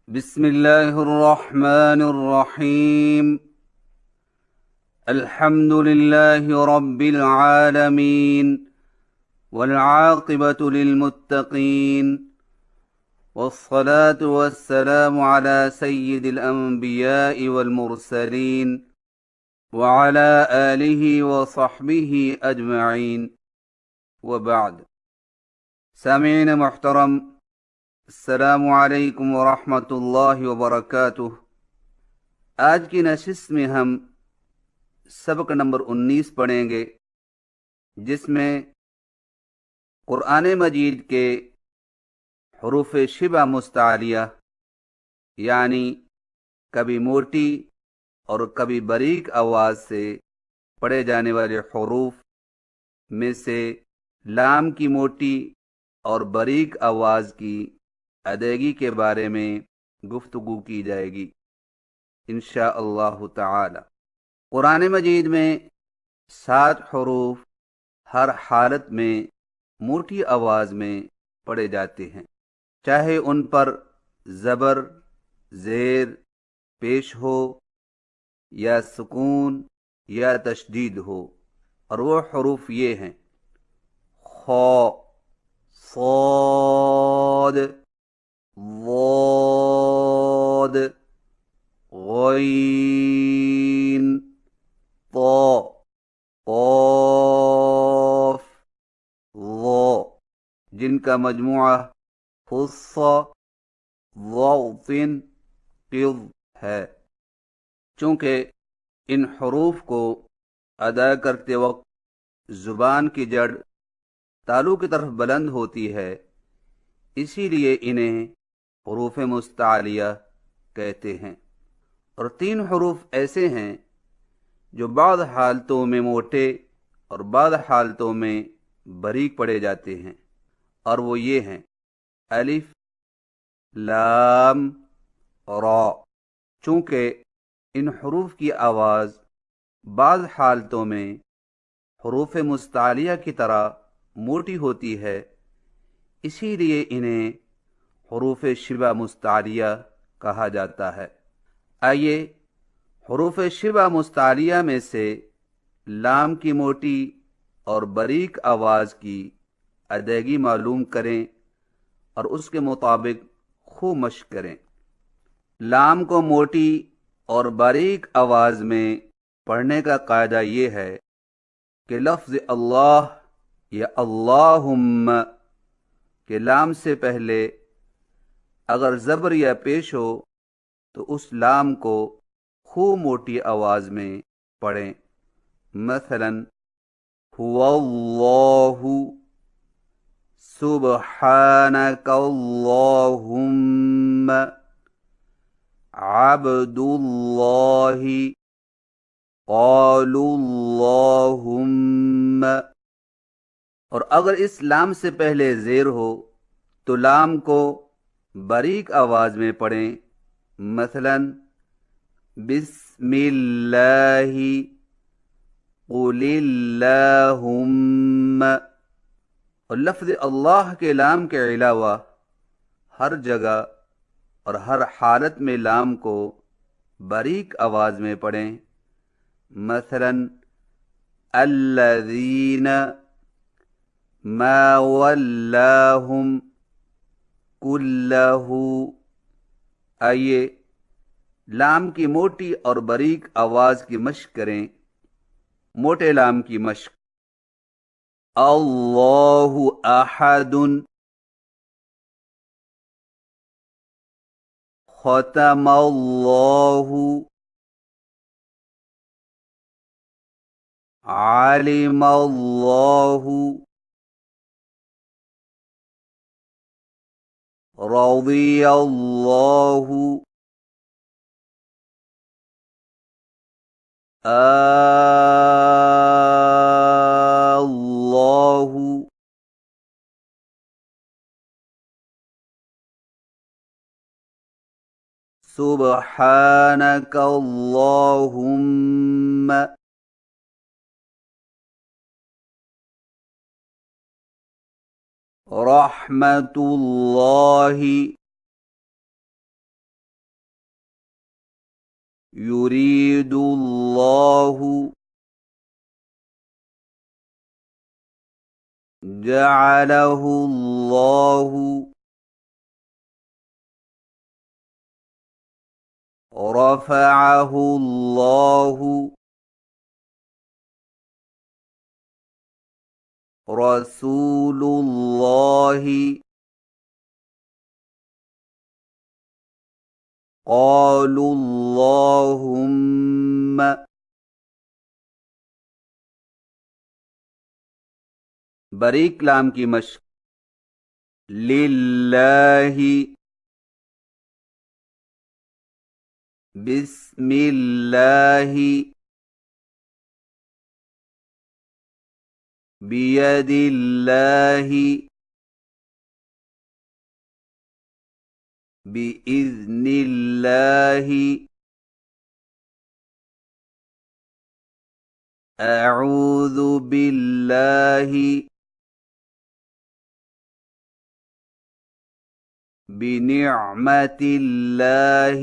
بسم الله الرحمن الرحيم. الحمد لله رب العالمين، والعاقبة للمتقين، والصلاة والسلام على سيد الأنبياء والمرسلين وعلى آله وصحبه أجمعين، وبعد. سامعین محترم، السلام علیکم ورحمۃ اللہ وبرکاتہ۔ آج کی نشست میں ہم سبق نمبر 19 پڑھیں گے، جس میں قرآن مجید کے حروف شبہ مستعلیہ، یعنی کبھی موٹی اور کبھی باریک آواز سے پڑھے جانے والے حروف میں سے لام کی موٹی اور باریک آواز کی ادائیگی کے بارے میں گفتگو کی جائے گی انشاءاللہ تعالی۔ قرآن مجید میں 7 حروف ہر حالت میں موٹی آواز میں پڑھے جاتے ہیں، چاہے ان پر زبر، زیر پیش ہو یا سکون یا تشدید ہو، اور وہ حروف یہ ہیں: خا، صاد، ضاد، غین، طا، قاف، ظا، جن کا مجموعہ خص، ضغط، قض ہے۔ چونکہ ان حروف کو ادا کرتے وقت زبان کی جڑ تالو کی طرف بلند ہوتی ہے، اسی لیے انہیں حروف مستعلیہ کہتے ہیں۔ اور 3 حروف ایسے ہیں جو بعض حالتوں میں موٹے اور بعض حالتوں میں باریک پڑھے جاتے ہیں، اور وہ یہ ہیں: الف، لام، را۔ چونکہ ان حروف کی آواز بعض حالتوں میں حروف مستعلیہ کی طرح موٹی ہوتی ہے، اسی لیے انہیں حروف شبہ مستعلیہ کہا جاتا ہے۔ آئیے حروف شبہ مستعلیہ میں سے لام کی موٹی اور باریک آواز کی ادائیگی معلوم کریں اور اس کے مطابق خوب مشق کریں۔ لام کو موٹی اور باریک آواز میں پڑھنے کا قاعدہ یہ ہے کہ لفظ اللہ یا اللہم کے لام سے پہلے اگر زبر یا پیش ہو تو اس لام کو خوب موٹی آواز میں پڑھیں۔ مثلا هو اللہ، سبحانک اللہم، عبد اللہ، قالوا اللہم۔ اور اگر اس لام سے پہلے زیر ہو تو لام کو باریک آواز میں پڑھیں۔ مثلا بسم اللہ، قل اللہم۔ اور لفظ اللہ کے لام کے علاوہ ہر جگہ اور ہر حالت میں لام کو باریک آواز میں پڑھیں۔ مثلا الذین، ما ولاہم، کلہ۔ آئیے لام کی موٹی اور باریک آواز کی مشق کریں۔ موٹے لام کی مشق: اللہ احد، ختم اللہ، علم اللہ، رضی اللہ، اللہ، سبحانک اللہم، رحمت اللہ، يريد الله جعله الله رفعه الله رسول الله قالوا اللهم باریک لام کی مشق للہ بسم اللہ بید اللہ بإذن اللہ اعوذ باللہ بنعمت اللہ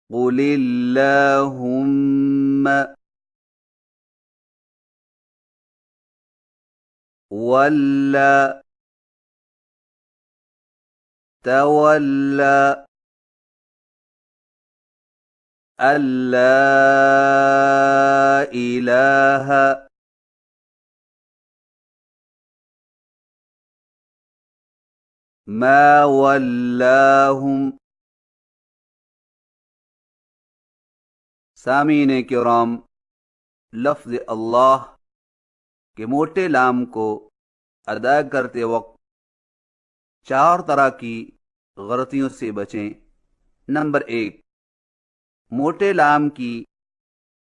قل اللہم ولا تولى ألا إله ما ولاهم سامعین کرام، لفظ اللہ کے موٹے لام کو ادا کرتے وقت 4 طرح کی غلطیوں سے بچیں۔ نمبر 1، موٹے لام کی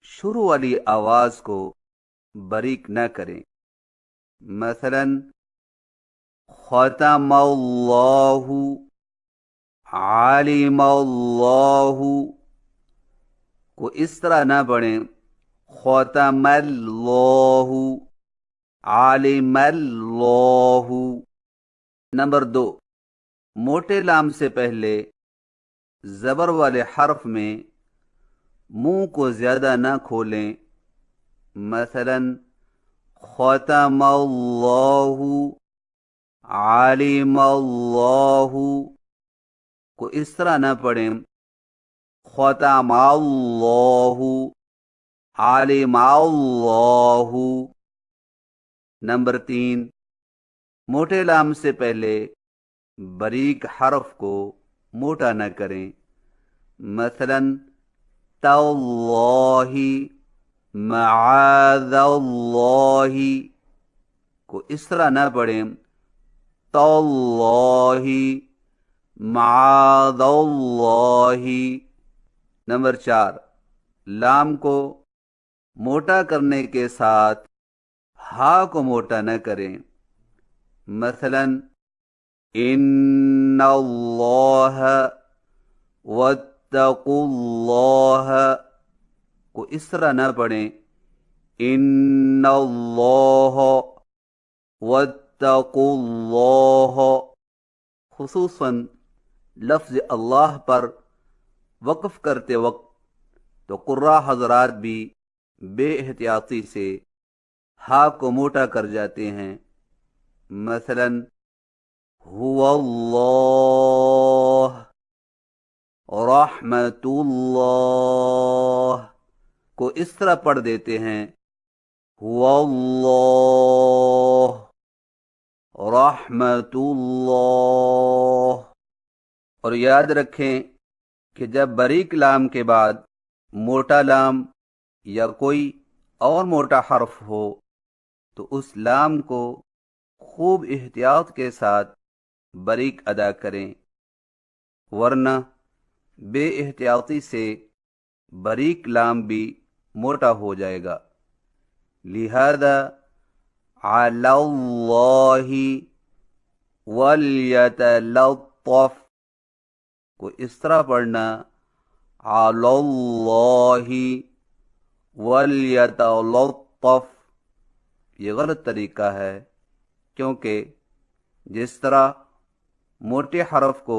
شروع والی آواز کو باریک نہ کریں۔ مثلا ختم اللہ، علم اللہ کو اس طرح نہ پڑھیں ختم اللہ، علم اللہ۔ نمبر 2، موٹے لام سے پہلے زبر والے حرف میں منہ کو زیادہ نہ کھولیں۔ مثلا ختم اللہ، علم اللہ کو اس طرح نہ پڑھیں ختم اللہ، علم اللہ۔ نمبر 3، موٹے لام سے پہلے باریک حرف کو موٹا نہ کریں۔ مثلا تاللہ، معاذ اللہ کو اس طرح نہ پڑھیں تاللہ، معاذ اللہ۔ نمبر 4، لام کو موٹا کرنے کے ساتھ ہا کو موٹا نہ کریں۔ مثلا ان اللہ واتقوا اللہ کو اس طرح نہ پڑھیں ان اللہ واتقوا اللہ۔ خصوصاً لفظ اللہ پر وقف کرتے وقت تو قراء حضرات بھی بے احتیاطی سے ہا کو موٹا کر جاتے ہیں۔ مثلا هو اللہ، رحمت اللہ کو اس طرح پڑھ دیتے ہیں هو اللہ، رحمت اللہ۔ اور یاد رکھیں کہ جب باریک لام کے بعد موٹا لام یا کوئی اور موٹا حرف ہو تو اس لام کو خوب احتیاط کے ساتھ باریک ادا کریں، ورنہ بے احتیاطی سے باریک لام بھی موٹا ہو جائے گا۔ لہذا علی اللہ ولیتلطف کو اس طرح پڑھنا علی اللہ ولیتلطف۔ یہ غلط طریقہ ہے، کیونکہ جس طرح موٹے حرف کو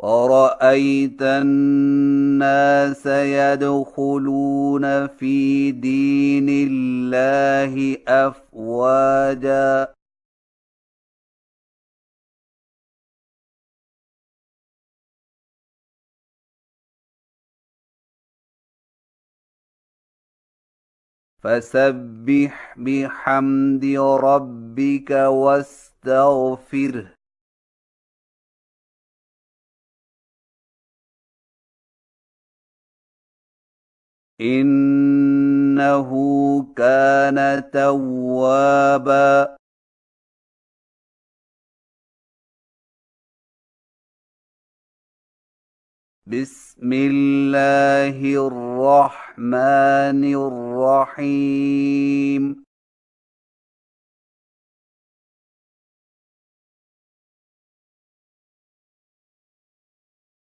ورأيت الناس يدخلون في دين الله أفواجا فسبح بحمد ربك واستغفره إنه كان توابا بسم الله الرحمن الرحيم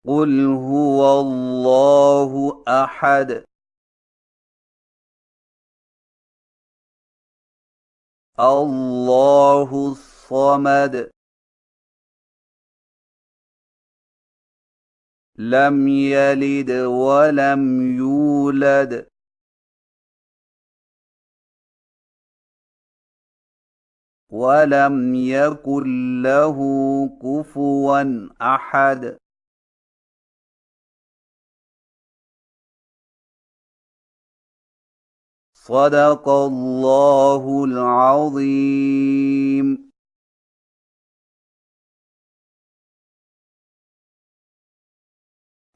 قل هو الله أحد الله الصمد لم يلد ولم يولد ولم يكن له كفوا أحد صدق الله العظيم।